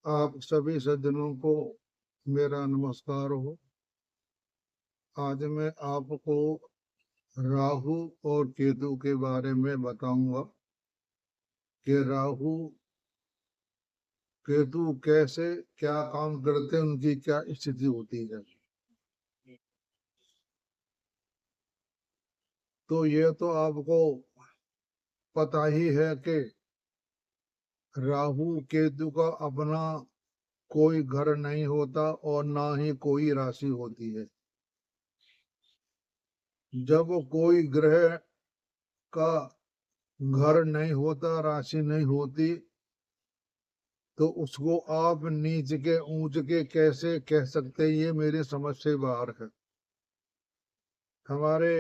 आप सभी सज्जनों को मेरा नमस्कार हो। आज मैं आपको राहु और केतु के बारे में बताऊंगा कि राहु केतु कैसे क्या काम करते हैं, उनकी क्या स्थिति होती है। तो ये तो आपको पता ही है कि राहु केतु का अपना कोई घर नहीं होता और ना ही कोई राशि होती है। जब कोई ग्रह का घर नहीं होता, राशि नहीं होती, तो उसको आप नीच के ऊंच के कैसे कह सकते, ये मेरे समझ से बाहर है। हमारे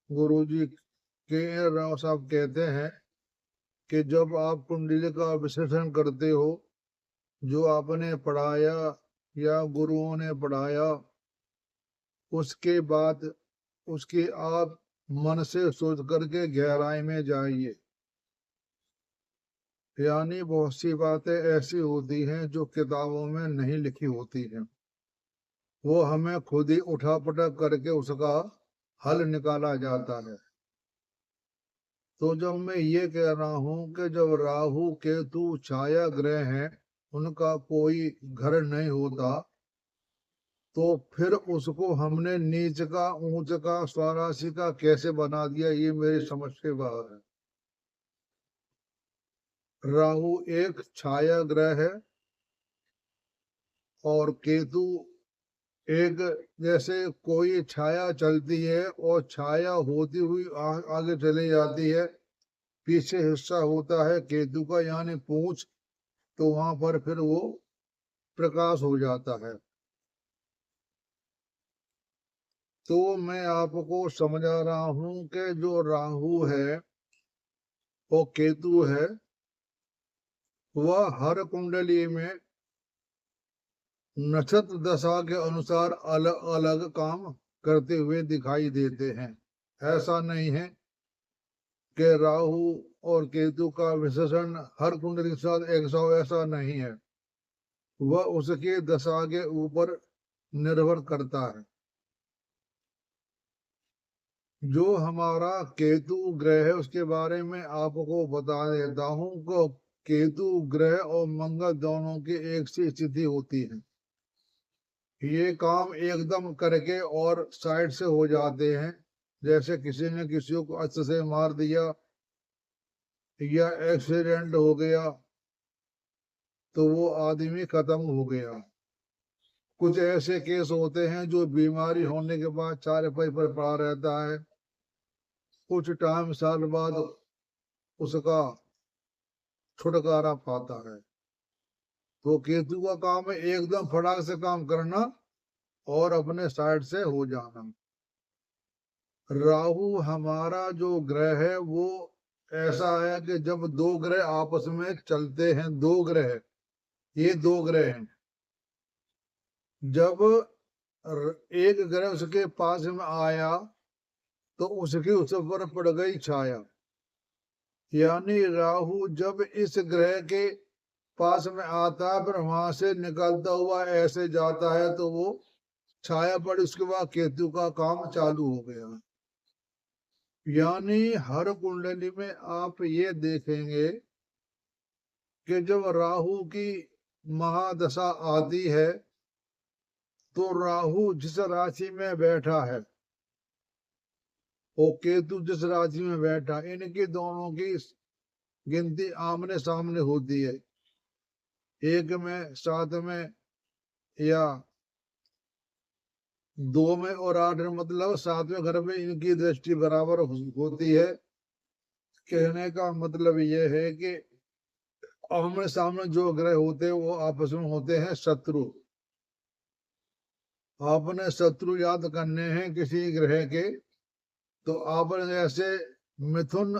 गुरुजी के राव साहब कहते हैं कि जब आप कुंडली का विश्लेषण करते हो, जो आपने पढ़ाया या गुरुओं ने पढ़ाया, उसके बाद उसकी आप मन से सोच करके गहराई में जाइए। यानी बहुत सी बातें ऐसी होती हैं जो किताबों में नहीं लिखी होती हैं, वो हमें खुद ही उठा पटक करके उसका हल निकाला जाता है। तो जब मैं ये कह रहा हूं कि जब राहु केतु छाया ग्रह हैं, उनका कोई घर नहीं होता, तो फिर उसको हमने नीच का ऊंच का स्वराशि का कैसे बना दिया, ये मेरी समझ से बाहर है। राहु एक छाया ग्रह है और केतु एक, जैसे कोई छाया चलती है और छाया होती हुई आगे चली जाती है, पीछे हिस्सा होता है केतु का यानी पूंछ, तो वहां पर फिर वो प्रकाश हो जाता है। तो मैं आपको समझा रहा हूं कि जो राहु है वो केतु है, वह हर कुंडली में नक्षत्र दशा के अनुसार अलग अलग काम करते हुए दिखाई देते हैं। ऐसा नहीं है कि राहु और केतु का विशेषण हर कुंडली के साथ 100, ऐसा नहीं है। वह उसके दशा के ऊपर निर्भर करता है। जो हमारा केतु ग्रह है उसके बारे में आपको बता देता हूं को केतु ग्रह और मंगल दोनों की एक सी स्थिति होती है। ये काम एकदम करके और साइड से हो जाते हैं, जैसे किसी ने किसी को अस्त्र से मार दिया या एक्सीडेंट हो गया तो वो आदमी खत्म हो गया। कुछ ऐसे केस होते हैं जो बीमारी होने के बाद चारपाई पर पड़ा रहता है, कुछ टाइम साल बाद उसका छुटकारा पाता है। तो केतु का काम है एकदम फटाक से काम करना और अपने साइड से हो जाना। राहु हमारा जो ग्रह है वो ऐसा है कि जब दो ग्रह आपस में चलते हैं, दो ग्रह, ये दो ग्रह हैं, जब एक ग्रह उसके पास में आया तो उसकी उस पर पड़ गई छाया। यानी राहु जब इस ग्रह के पास में आता है फिर वहां से निकलता हुआ ऐसे जाता है तो वो छाया पड़ी, उसके बाद केतु का काम चालू हो गया। यानी हर कुंडली में आप ये देखेंगे कि जब राहु की महादशा आती है तो राहु जिस राशि में बैठा है और केतु जिस राशि में बैठा, इनकी दोनों की गिनती आमने सामने होती है। एक में, सात में या दो में और आठ में, मतलब सातवें घर में इनकी दृष्टि बराबर होती है। कहने का मतलब यह है कि आमने सामने जो ग्रह होते हैं वो आपस में होते हैं शत्रु। आपने शत्रु याद करने हैं किसी ग्रह के, तो आपने जैसे मिथुन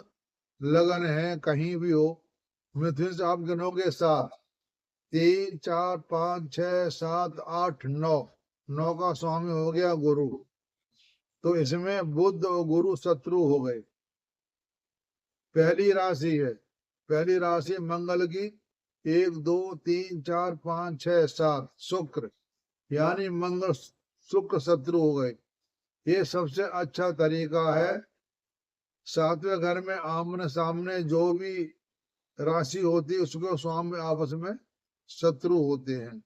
लगन है कहीं भी हो, मिथुन से आप गिनोगे 7, 3, 4, 5, 6, 7, 8, 9, 9 का स्वामी हो गया गुरु, तो इसमें बुध और गुरु शत्रु हो गए। पहली राशि है, पहली राशि मंगल की, 1 2 3 4 5 6 7 शुक्र, यानी मंगल शुक्र शत्रु हो गए। ये सबसे अच्छा तरीका है। सातवें घर में आमने सामने जो भी राशि होती है उसके स्वामी आपस में शत्रु होते हैं।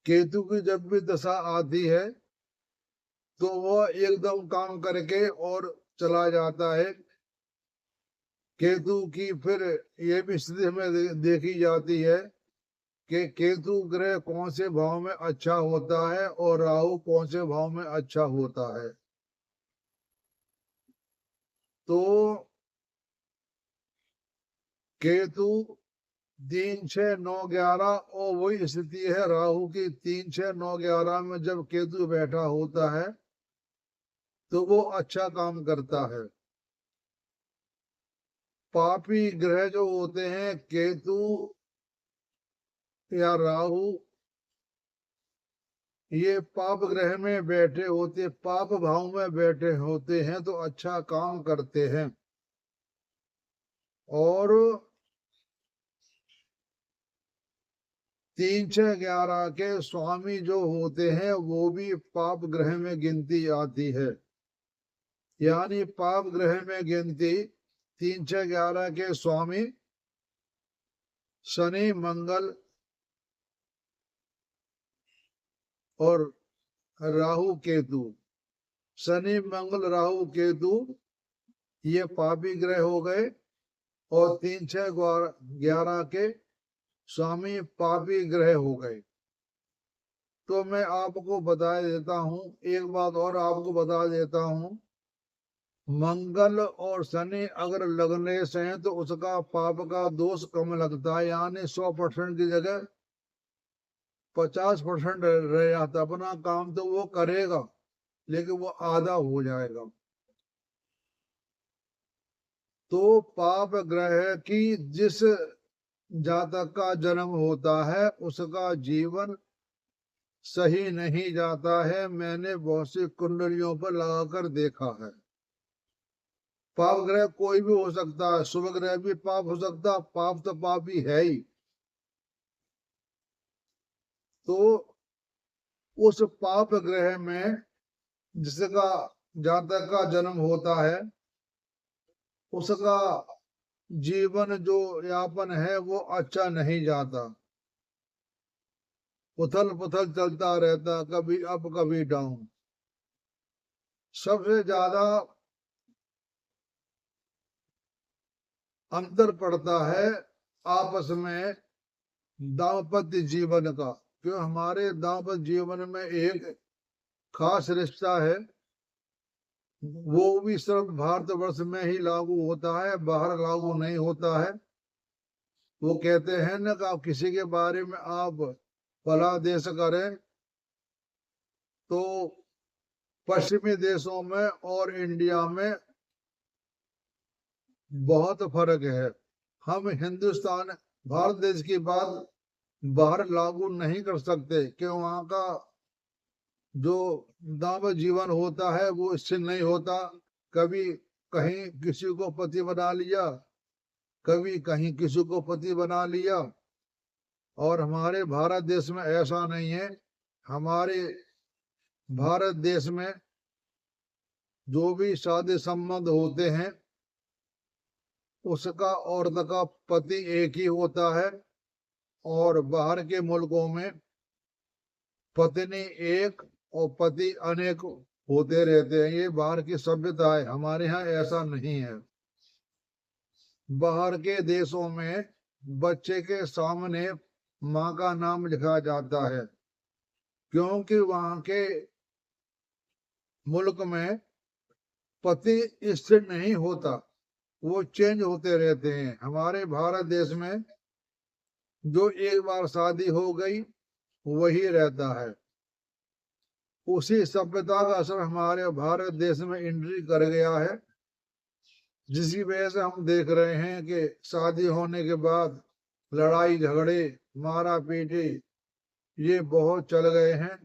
केतु की जब भी दशा आती है तो वह एकदम काम करके और चला जाता है। केतु की फिर ये भी स्थिति हमें देखी जाती है कि केतु ग्रह कौन से भाव में अच्छा होता है और राहु कौन से भाव में अच्छा होता है। तो केतु 3 6 9 11 और वही स्थिति है राहु की। 3 6 9 11 में जब केतु बैठा होता है तो वो अच्छा काम करता है। पापी ग्रह जो होते हैं केतु या राहु, ये पाप ग्रह में बैठे होते, पाप भाव में बैठे होते हैं तो अच्छा काम करते हैं। और 3 6 11 के स्वामी जो होते हैं वो भी पाप ग्रह में गिनती आती है। यानी पाप ग्रह में गिनती 3 6 11 के स्वामी शनि मंगल और राहु केतु। शनि मंगल राहु केतु ये पापी ग्रह हो गए और 3 6 11 के स्वामी पापी ग्रह हो गए। तो मैं आपको बता देता हूं, एक बात और आपको बता देता हूं, मंगल और शनि अगर लगने से हैं तो उसका पाप का दोष कम लगता है। यानी 100% की जगह 50% रह जाता। अपना काम तो वो करेगा लेकिन वो आधा हो जाएगा। तो पाप ग्रह की जिस जातक का जन्म होता है उसका जीवन सही नहीं जाता है। मैंने बहुत सी कुंडलियों पर लगाकर देखा है। पाप ग्रह कोई भी हो सकता है, शुभ ग्रह भी पाप हो सकता है, पाप तो पाप ही है ही। तो उस पाप ग्रह में जिसका जातक का जन्म होता है उसका जीवन जो यापन है वो अच्छा नहीं जाता। उथल पुथल चलता रहता, कभी अप कभी डाउन। सबसे ज्यादा अंतर पड़ता है आपस में दाम्पत्य जीवन का। क्यों हमारे दाम्पत्य जीवन में एक खास रिश्ता है, वो भी सिर्फ भारतवर्ष में ही लागू होता है, बाहर लागू नहीं होता है। वो कहते हैं ना कि आप किसी के बारे में आप भला देश करें तो पश्चिमी देशों में और इंडिया में बहुत फर्क है। हम हिंदुस्तान भारत देश की बात बाहर लागू नहीं कर सकते कि वहां का जो दाम्पत्य जीवन होता है वो इससे नहीं होता। कभी कहीं किसी को पति बना लिया, कभी कहीं किसी को पति बना लिया। और हमारे भारत देश में ऐसा नहीं है। हमारे भारत देश में जो भी शादी संबंध होते हैं उसका औरत का पति एक ही होता है। और बाहर के मुल्कों में पत्नी एक और पति अनेक होते रहते हैं। ये बाहर की सभ्यता है, हमारे यहाँ ऐसा नहीं है। बाहर के देशों में बच्चे के सामने माँ का नाम लिखा जाता है, क्योंकि वहां के मुल्क में पति स्थिर नहीं होता, वो चेंज होते रहते हैं। हमारे भारत देश में जो एक बार शादी हो गई वही रहता है। उसी सभ्यता का असर हमारे भारत देश में एंट्री कर गया है, जिसकी वजह से हम देख रहे हैं कि शादी होने के बाद लड़ाई झगड़े मारा पीटी ये बहुत चल गए हैं।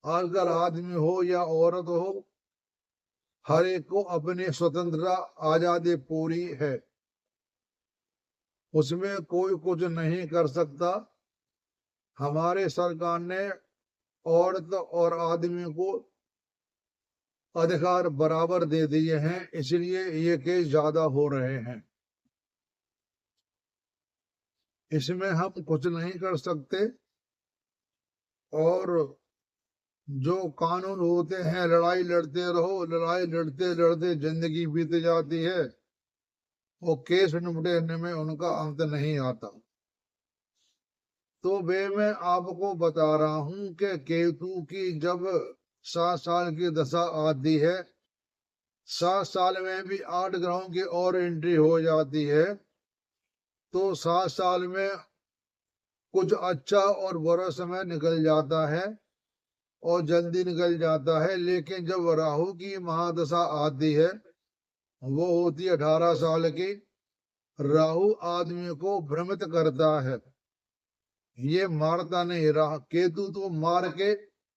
आजकल आदमी हो या औरत हो, हर एक को अपनी स्वतंत्रता आजादी पूरी है। उसमें कोई कुछ नहीं कर सकता। हमारे सरकार ने औरत और आदमी को अधिकार बराबर दे दिए हैं, इसलिए ये केस ज्यादा हो रहे हैं। इसमें हम कुछ नहीं कर सकते। और जो कानून होते हैं, लड़ाई लड़ते रहो, लड़ाई लड़ते लड़ते जिंदगी बीत जाती है, वो केस निपटने में उनका अंत नहीं आता। तो वे मैं आपको बता रहा हूं कि केतु की जब 7 साल की दशा आती है, 7 साल में भी 8 ग्रहों की और एंट्री हो जाती है, तो 7 साल में कुछ अच्छा और बुरा समय निकल जाता है और जल्दी निकल जाता है। लेकिन जब राहु की महादशा आती है, वो होती है 18 साल की। राहु आदमी को भ्रमित करता है, ये मारता नहीं। केतु तो मार के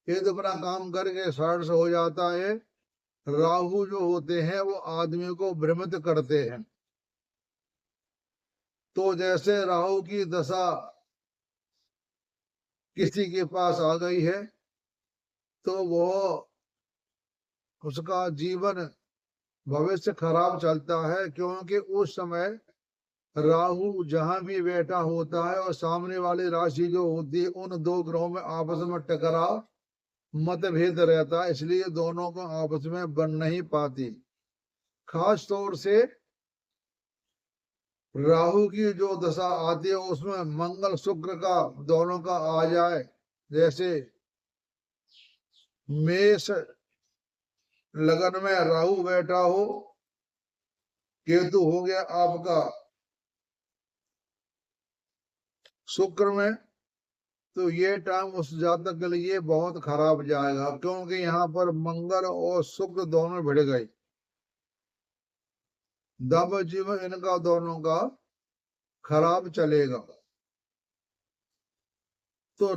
एक अपना काम करके साइड से हो जाता है। राहु जो होते हैं वो आदमी को भ्रमित करते हैं। तो जैसे राहु की दशा किसी के पास आ गई है, तो वो उसका जीवन भविष्य खराब चलता है, क्योंकि उस समय राहु जहां भी बैठा होता है और सामने वाली राशि जो होती है, उन दो ग्रहों में आपस में टकराव मतभेद रहता है, इसलिए दोनों को आपस में बन नहीं पाती। खास तौर से राहु की जो दशा आती है, उसमें मंगल शुक्र का दोनों का आ जाए, जैसे मेष लगन में राहु बैठा हो, केतु हो गया आपका शुक्र में, तो ये टाइम उस जातक के लिए बहुत खराब जाएगा, क्योंकि यहाँ पर मंगल और शुक्र दोनों भिड़ गए। दाम्पत्य जीवन इनका दोनों का खराब चलेगा। तो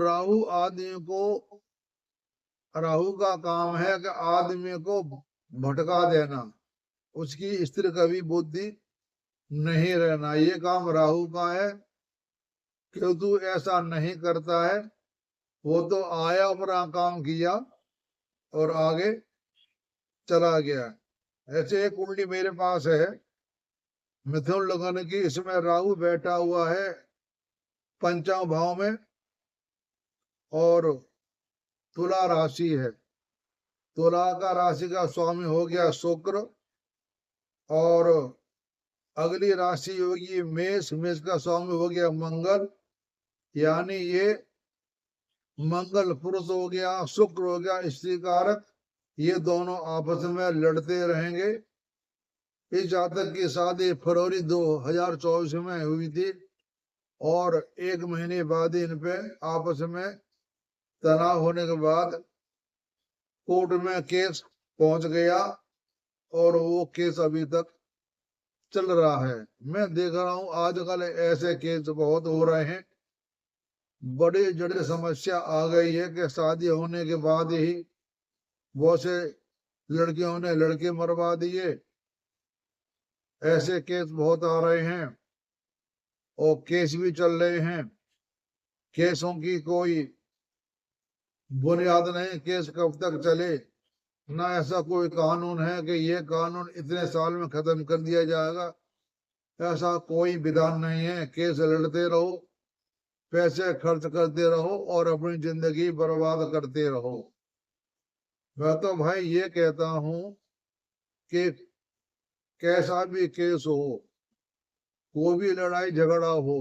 राहु का काम है कि आदमी को भटका देना, उसकी स्थिर कभी बुद्धि नहीं रहना, ये काम राहु का है। केतु ऐसा नहीं करता है, वो तो आया, अपना काम किया और आगे चला गया। ऐसे एक कुंडली मेरे पास है मिथुन लगन की, इसमें राहु बैठा हुआ है पंचम भाव में और तुला राशि है। तुला का राशि का स्वामी हो गया शुक्र, और अगली राशि होगी मेष, मेष का स्वामी हो गया मंगल। यानी ये मंगल पुरुष हो गया, शुक्र हो गया स्त्री कारक, ये दोनों आपस में लड़ते रहेंगे। इस जातक की शादी फरवरी 2024 में हुई थी, और 1 महीने बाद इन पे आपस में तनाव होने के बाद कोर्ट में केस पहुंच गया, और वो केस अभी तक चल रहा है। मैं देख रहा हूं आजकल ऐसे केस बहुत हो रहे हैं। बड़ी जटिल समस्या आ गई है कि शादी होने के बाद ही बहुत से लड़कियों ने लड़के मरवा दिए। ऐसे केस बहुत आ रहे हैं और केस भी चल रहे हैं। केसों की कोई बुनियाद नहीं, केस कब तक चले, ना ऐसा कोई कानून है कि ये कानून इतने साल में खत्म कर दिया जाएगा, ऐसा कोई विधान नहीं है। केस लड़ते रहो, पैसे खर्च करते रहो और अपनी जिंदगी बर्बाद करते रहो। मैं तो भाई ये कहता हूं कि कैसा भी केस हो, कोई भी लड़ाई झगड़ा हो,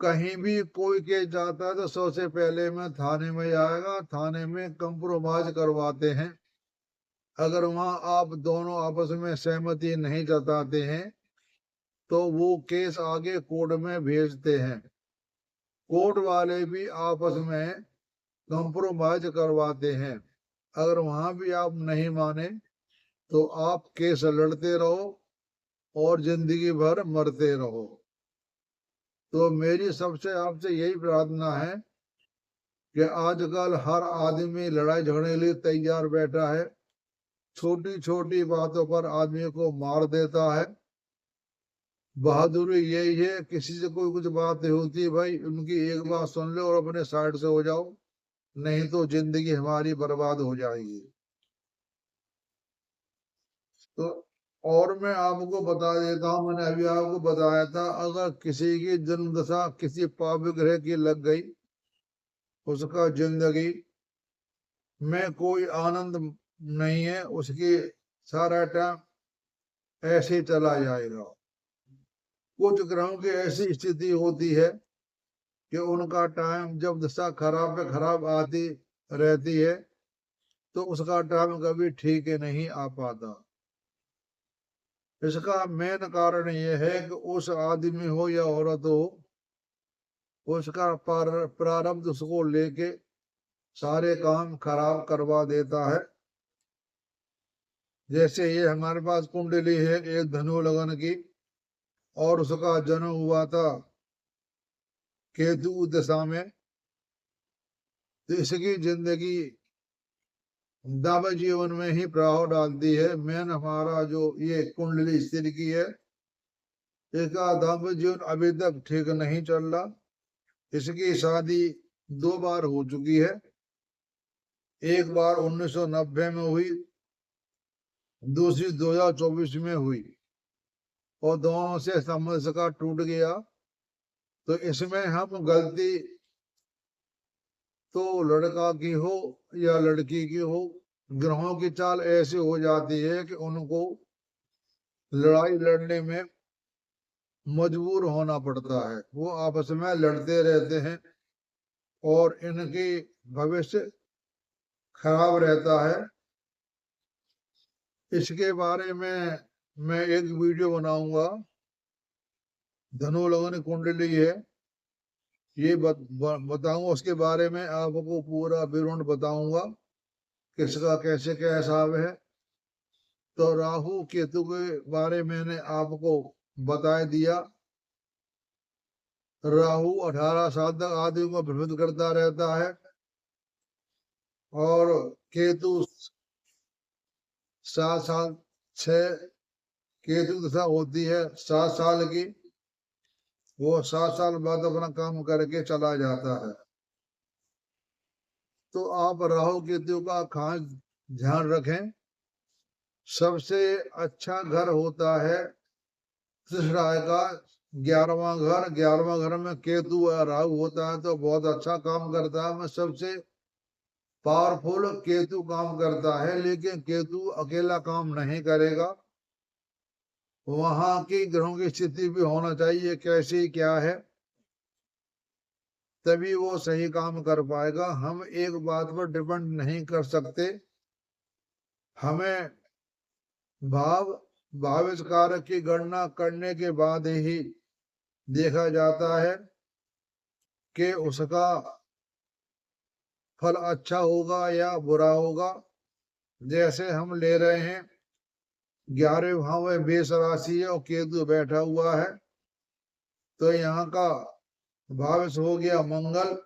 कहीं भी कोई केस जाता है तो सबसे पहले मैं थाने में जाएगा, थाने में कंप्रोमाइज करवाते हैं। अगर वहां आप दोनों आपस में सहमति नहीं जताते हैं, तो वो केस आगे कोर्ट में भेजते हैं। कोर्ट वाले भी आपस में कंप्रोमाइज करवाते हैं। अगर वहां भी आप नहीं माने, तो आप केस लड़ते रहो और जिंदगी भर मरते रहो। तो मेरी सबसे आपसे यही प्रार्थना है कि आजकल हर आदमी लड़ाई झगड़ने के लिए तैयार बैठा है। छोटी छोटी बातों पर आदमी को मार देता है। बहादुरी यही है, किसी से कोई कुछ बात नहीं होती है भाई, उनकी एक बात सुन लो और अपने साइड से हो जाओ, नहीं तो जिंदगी हमारी बर्बाद हो जाएगी। तो और मैं आपको बता देता हूँ, मैंने अभी आपको बताया था, अगर किसी की जन्म दशा किसी पाप ग्रह की लग गई, उसका जिंदगी में कोई आनंद नहीं है, उसकी सारा टाइम ऐसे ही चला जाएगा। कुछ ग्रहों की ऐसी स्थिति होती है कि उनका टाइम जब दशा खराब पे खराब आती रहती है, तो उसका टाइम कभी ठीक है नहीं आ पाता। इसका मेन कारण यह है कि उस आदमी हो या औरत हो, उसका प्रारब्ध उसको लेके सारे काम खराब करवा देता है। जैसे ये हमारे पास कुंडली है एक धनु लगन की, और उसका जन्म हुआ था केतु दशा में, तो इसकी जिंदगी दाम्पत्य जीवन में ही प्रभाव डालती है। मेन हमारा जो ये कुंडली स्त्री की है, इसका दाम्पत्य जीवन अभी तक ठीक नहीं चल रहा। इसकी शादी 2 बार हो चुकी है, एक बार 1990 में हुई, दूसरी 2024 में हुई, और दोनों से संबंध इसका टूट गया। तो इसमें हम गलती तो लड़का की हो या लड़की की हो, ग्रहों की चाल ऐसी हो जाती है कि उनको लड़ाई लड़ने में मजबूर होना पड़ता है, वो आपस में लड़ते रहते हैं और इनकी भविष्य खराब रहता है। इसके बारे में मैं एक वीडियो बनाऊंगा। धनु लगन कुंडली है, ये बताऊंगा, उसके बारे में आपको पूरा विवरण बताऊंगा किसका कैसे क्या हिसाब है। तो राहु केतु के बारे में मैंने आपको बता दिया। राहु 18 साल तक आदमी को भ्रमित करता रहता है, और केतु 7 साल 6 केतु दशा होती है 7 साल की, वो 7 साल बाद अपना काम करके चला जाता है। तो आप राहु केतु का खास ध्यान रखें। सबसे अच्छा घर होता है राय का 11वां घर। 11वां घर में केतु या राहु होता है तो बहुत अच्छा काम करता है। मैं सबसे पावरफुल केतु काम करता है, लेकिन केतु अकेला काम नहीं करेगा, वहां की ग्रहों की स्थिति भी होना चाहिए कैसी क्या है, तभी वो सही काम कर पाएगा। हम एक बात पर डिपेंड नहीं कर सकते, हमें भावित कारक की गणना करने के बाद ही देखा जाता है कि उसका फल अच्छा होगा या बुरा होगा। जैसे हम ले रहे हैं 11वें भाव में मेष राशि है और केतु बैठा हुआ है, तो यहाँ का भाविस हो गया मंगल।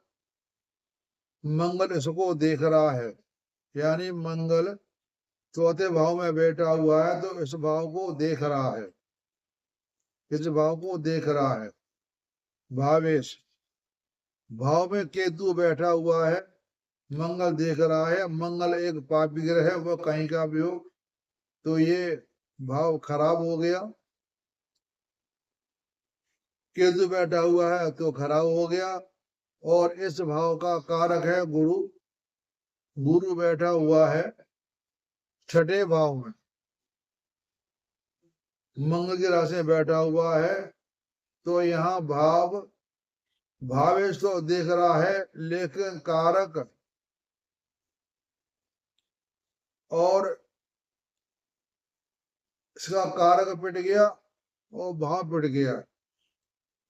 मंगल इसको देख रहा है, यानी मंगल चौथे भाव में बैठा हुआ है, तो इस भाव को देख रहा है, इस भाव को देख रहा है भावेश। भाव में केतु बैठा हुआ है, मंगल देख रहा है। मंगल एक पापी ग्रह है, वह कहीं का भी हो, तो ये भाव खराब हो गया। केतु बैठा हुआ है तो खराब हो गया। और इस भाव का कारक है गुरु। गुरु बैठा हुआ है 6ठे भाव में, मंगल की राशि में बैठा हुआ है, तो यहाँ भावेश तो देख रहा है, लेकिन कारक और इसका कारक पिट गया और भाव पिट गया,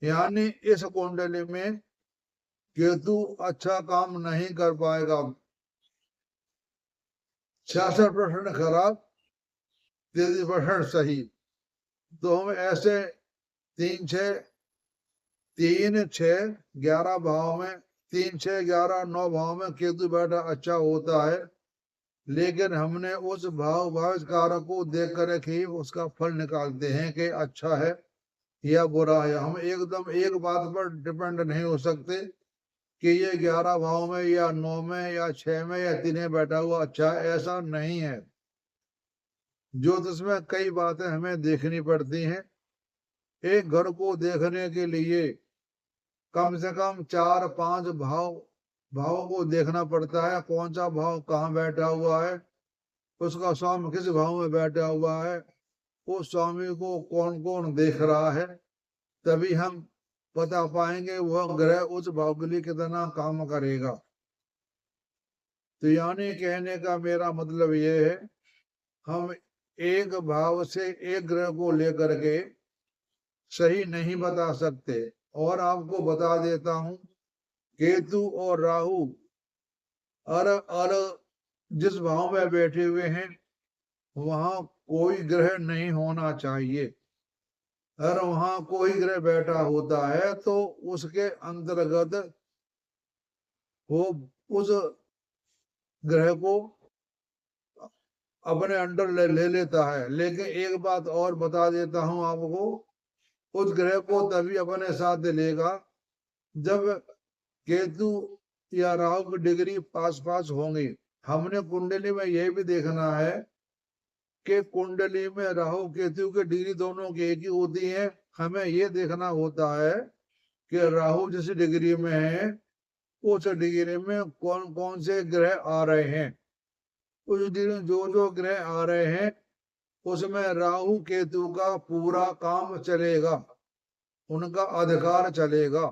यानी इस कुंडली में केतु अच्छा काम नहीं कर पाएगा। 66% खराब, 33% सही। तो हम ऐसे 3 6 11 भाव में, 3 6 11 9 भाव में केतु बैठा अच्छा होता है, लेकिन हमने उस भावित कारक को देख कर ही उसका फल निकालते हैं कि अच्छा है या बुरा है। हम एकदम एक बात पर डिपेंड नहीं हो सकते कि ये 11 भाव में या 9 में या 6 में या 3 में बैठा हुआ अच्छा है, ऐसा नहीं है। ज्योतिष में कई बातें हमें देखनी पड़ती हैं। एक घर को देखने के लिए कम से कम 4-5 भावों को देखना पड़ता है। कौन सा भाव कहाँ बैठा हुआ है, उसका स्वामी किस भाव में बैठा हुआ है, उस स्वामी को कौन कौन देख रहा है, तभी हम बता पाएंगे वह ग्रह उस भाव के लिए कितना काम करेगा। तो यानी कहने का मेरा मतलब ये है, हम एक भाव से एक ग्रह को लेकर के सही नहीं बता सकते। और आपको बता देता हूं, केतु और राहु और जिस भाव में बैठे हुए हैं वहां कोई ग्रह नहीं होना चाहिए। अगर वहां कोई ग्रह बैठा होता है तो उसके अंतर्गत वो उस ग्रह को अपने अंडर ले लेता है। लेकिन एक बात और बता देता हूं आपको, उस ग्रह को तभी अपने साथ लेगा जब केतु या राहु की डिग्री पास पास होंगी। हमने कुंडली में यह भी देखना है कि कुंडली में राहु केतु की डिग्री दोनों की एक ही होती है। हमें यह देखना होता है कि राहु जिस डिग्री में है उस डिग्री में कौन कौन से ग्रह आ रहे हैं। उस डिग्री में जो जो ग्रह आ रहे हैं उसमें राहु केतु का पूरा काम चलेगा, उनका अधिकार चलेगा।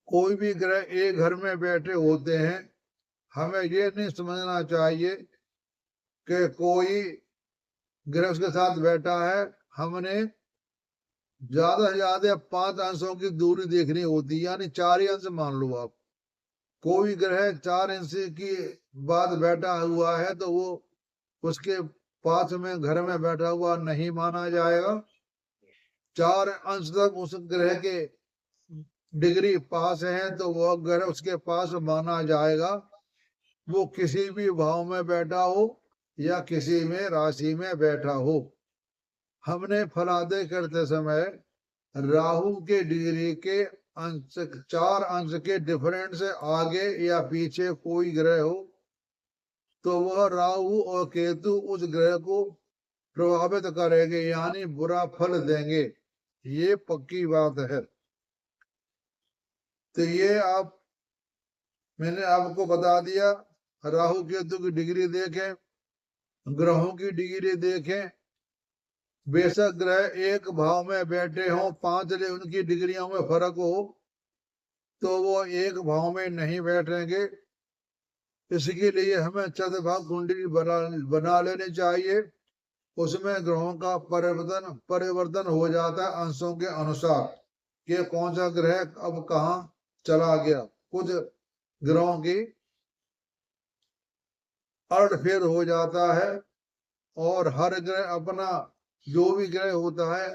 कोई भी ग्रह एक घर में बैठे होते हैं, हमें ये नहीं समझना चाहिए कि कोई ग्रह उसके साथ बैठा है, हमने ज्यादा से ज्यादा 5 अंशों की दूरी देखनी होती है, यानी 4 ही अंश मान लो आप। कोई ग्रह 4 अंश की बाद बैठा हुआ है तो वो उसके पास में घर में बैठा हुआ नहीं माना जाएगा। 4 अंश तक उस ग्रह के डिग्री पास है तो वह ग्रह उसके पास माना जाएगा, वो किसी भी भाव में बैठा हो या किसी में राशि में बैठा हो। हमने फलादे करते समय राहु के डिग्री के अंश 4 अंश के डिफरेंस से आगे या पीछे कोई ग्रह हो तो वह राहु और केतु उस ग्रह को प्रभावित करेंगे, यानी बुरा फल देंगे। ये पक्की बात है। तो ये मैंने आपको बता दिया। राहु केतु की डिग्री देखें, ग्रहों की डिग्री देखें। बेशक ग्रह एक भाव में बैठे हो, 5 उनकी डिग्रियों में फर्क हो तो वो एक भाव में नहीं बैठेंगे। इसके लिए हमें चतुर्भाग कुंडली बना लेनी चाहिए। उसमें ग्रहों का परिवर्तन हो जाता है अंशों के अनुसार कि कौन सा ग्रह अब कहाँ चला गया। कुछ ग्रहों की फेर हो जाता है और हर ग्रह अपना, जो भी ग्रह होता है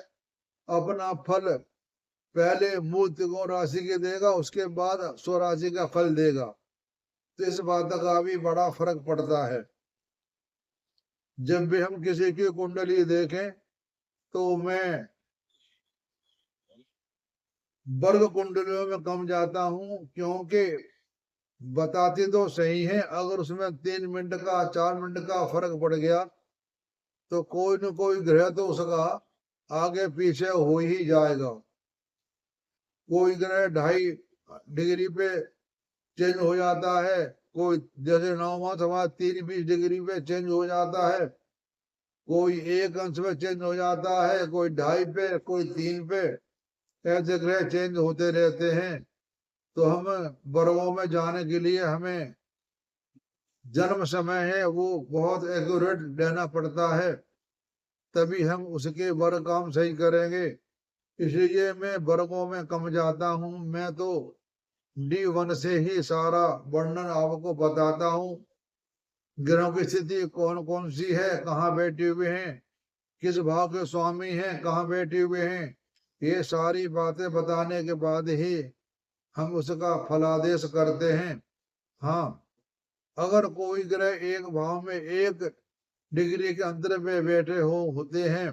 अपना फल पहले मूल त्रिकोण राशि के देगा, उसके बाद स्वराशि का फल देगा। तो इस बात का भी बड़ा फर्क पड़ता है। जब भी हम किसी की कुंडली देखें तो मैं वर्ग कुंडलियों में कम जाता हूं, क्योंकि बताती तो सही है, अगर उसमें 3 मिनट का 4 मिनट का फर्क पड़ गया तो कोई न कोई ग्रह तो उसका आगे पीछे हो ही जाएगा। कोई ग्रह 2.5 डिग्री पे चेंज हो जाता है, कोई जैसे 9वां सवा 3-20 डिग्री पे चेंज हो जाता है, कोई 1 अंश में चेंज हो जाता है, कोई 2.5 पे, कोई 3 पे। ऐसे ग्रह चेंज होते रहते हैं। तो हम वर्गों में जाने के लिए हमें जन्म समय है वो बहुत एक्यूरेट लेना पड़ता है, तभी हम उसके वर्ग काम सही करेंगे। इसलिए मैं वर्गों में कम जाता हूं। मैं तो D1 से ही सारा वर्णन आपको बताता हूं। ग्रहों की स्थिति कौन कौन सी है, कहाँ बैठे हुए हैं, किस भाव के स्वामी हैं, कहाँ बैठे हुए हैं, ये सारी बातें बताने के बाद ही हम उसका फलादेश करते हैं। हाँ, अगर कोई ग्रह एक भाव में 1 डिग्री के अंतर पे बैठे होते हैं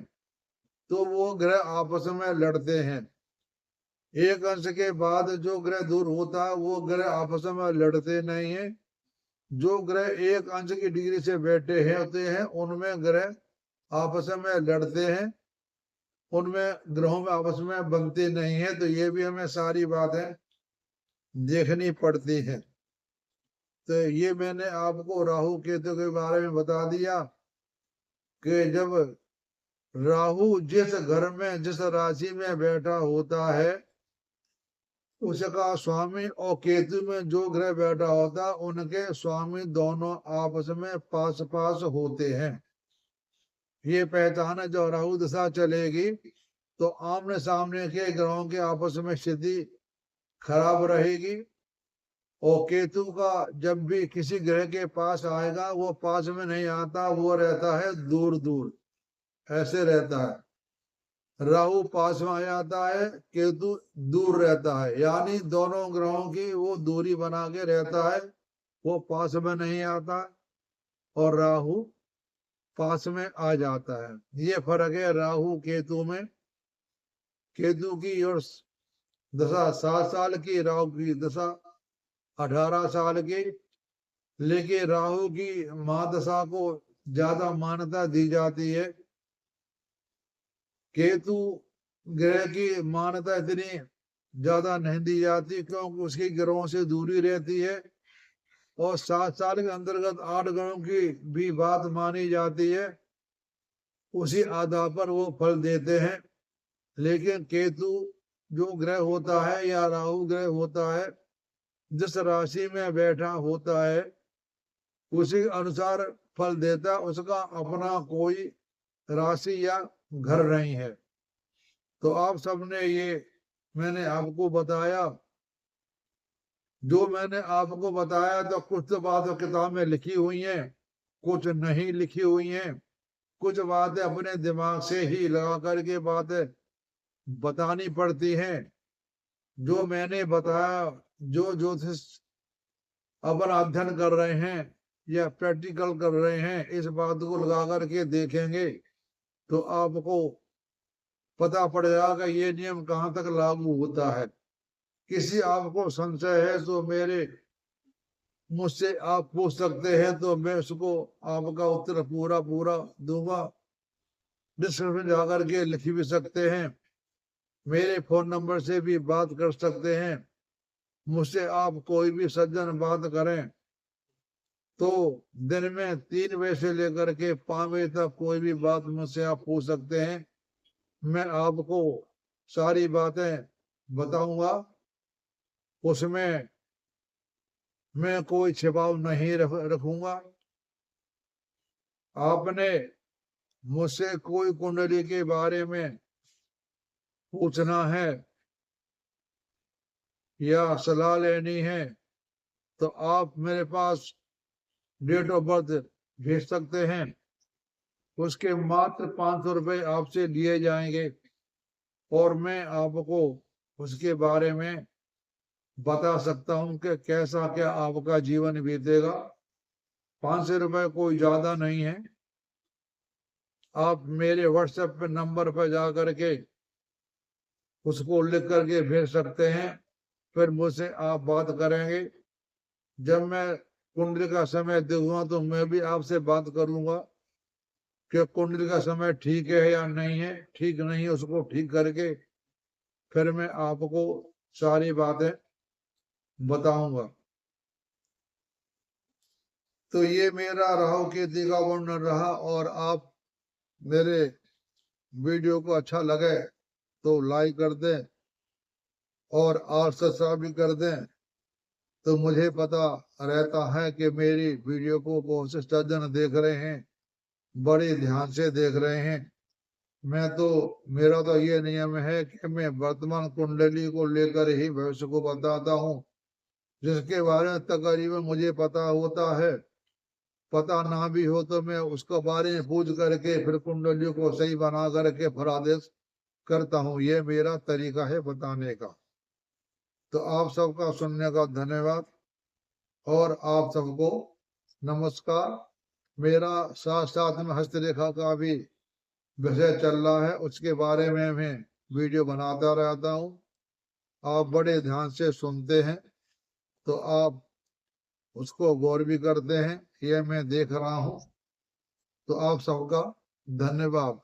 तो वो ग्रह आपस में लड़ते हैं। एक अंश के बाद जो ग्रह दूर होता है वो ग्रह आपस में लड़ते नहीं है। जो ग्रह एक अंश की डिग्री से बैठे हैं होते हैं उनमें ग्रह आपस में लड़ते हैं, उनमें ग्रहों में आपस में बनते नहीं है। तो ये भी हमें सारी बातें देखनी पड़ती है। तो ये मैंने आपको राहु केतु के बारे में बता दिया कि जब राहु जिस घर में जिस राशि में बैठा होता है उसका स्वामी और केतु में जो ग्रह बैठा होता उनके स्वामी दोनों आपस में पास पास होते हैं। ये पहचान है। जो राहु दशा चलेगी तो आमने सामने के ग्रहों के आपस में स्थिति खराब रहेगी, और केतु का जब भी किसी ग्रह के पास आएगा वो पास में नहीं आता, वो रहता है दूर दूर, ऐसे रहता है। राहु पास में आ जाता है, केतु दूर रहता है, यानी दोनों ग्रहों की वो दूरी बना के रहता है, वो पास में नहीं आता और राहु पास में आ जाता है। ये फर्क है राहु केतु में। केतु की और दशा 7 साल की, राहु की दशा 18 साल की, लेकिन राहु की महादशा को ज्यादा मान्यता दी जाती है। केतु ग्रह की मान्यता इतनी ज्यादा नहीं दी जाती क्योंकि उसकी ग्रहों से दूरी रहती है, और 7 साल के अंतर्गत 8 ग्रहों की भी बात मानी जाती है, उसी आधार पर वो फल देते हैं। लेकिन केतु जो ग्रह होता है या राहु ग्रह होता है जिस राशि में बैठा होता है उसी अनुसार फल देता, उसका अपना कोई राशि या घर नहीं है। तो आप सबने ये मैंने आपको बताया, जो मैंने आपको बताया तो कुछ तो बातें किताब में लिखी हुई हैं, कुछ नहीं लिखी हुई हैं, कुछ बातें अपने दिमाग से ही लगा करके बातें बतानी पड़ती हैं। जो मैंने बताया, जो ज्योतिष अपन अध्ययन कर रहे हैं या प्रैक्टिकल कर रहे हैं, इस बात को लगा करके देखेंगे तो आपको पता पड़ जाएगा ये नियम कहाँ तक लागू होता है। किसी आपको संशय है तो मुझसे आप पूछ सकते हैं, तो मैं उसको आपका उत्तर पूरा पूरा दूंगा। डिस्क्रिप्शन जाकर के लिख भी सकते हैं, मेरे फोन नंबर से भी बात कर सकते हैं। मुझसे आप कोई भी सज्जन बात करें तो दिन में 3 बजे से लेकर के 5 बजे तक कोई भी बात मुझसे आप पूछ सकते हैं। मैं आपको सारी बातें बताऊंगा, उसमें मैं कोई छिपाव नहीं रखूंगा। आपने मुझसे कोई कुंडली के बारे में पूछना है या सलाह लेनी है तो आप मेरे पास डेट ऑफ बर्थ भेज सकते हैं। उसके मात्र 500 रुपये आपसे लिए जाएंगे और मैं आपको उसके बारे में बता सकता हूं कि कैसा क्या आपका जीवन बीतेगा। 500 रुपये कोई ज्यादा नहीं है। आप मेरे व्हाट्सएप पे नंबर पर जा करके उसको लिख करके भेज सकते हैं, फिर मुझसे आप बात करेंगे। जब मैं कुंडली का समय दूंगा तो मैं भी आपसे बात करूंगा कि कुंडली का समय ठीक है या नहीं है। ठीक नहीं है उसको ठीक करके फिर मैं आपको सारी बातें बताऊंगा। तो ये मेरा राहु केतु का वर्णन रहा, और आप मेरे वीडियो को अच्छा लगे तो लाइक कर दें और सब्सक्राइब भी कर दें, तो मुझे पता रहता है कि मेरी वीडियो को बहुत से सज्जन देख रहे हैं, बड़े ध्यान से देख रहे हैं। मेरा तो ये नियम है कि मैं वर्तमान कुंडली को लेकर ही भविष्य को बताता हूँ। जिसके बारे में तकरीबन मुझे पता होता है, पता ना भी हो तो मैं उसके बारे में पूछ करके फिर कुंडलियों को सही बना करके फिर आदेश करता हूँ। ये मेरा तरीका है बताने का। तो आप सबका सुनने का धन्यवाद और आप सबको नमस्कार। मेरा साथ साथ में हस्तरेखा का भी विषय चल रहा है उसके बारे में मैं वीडियो बनाता रहता हूँ। आप बड़े ध्यान से सुनते हैं तो आप उसको गौर भी करते हैं, ये मैं देख रहा हूँ। तो आप सबका धन्यवाद।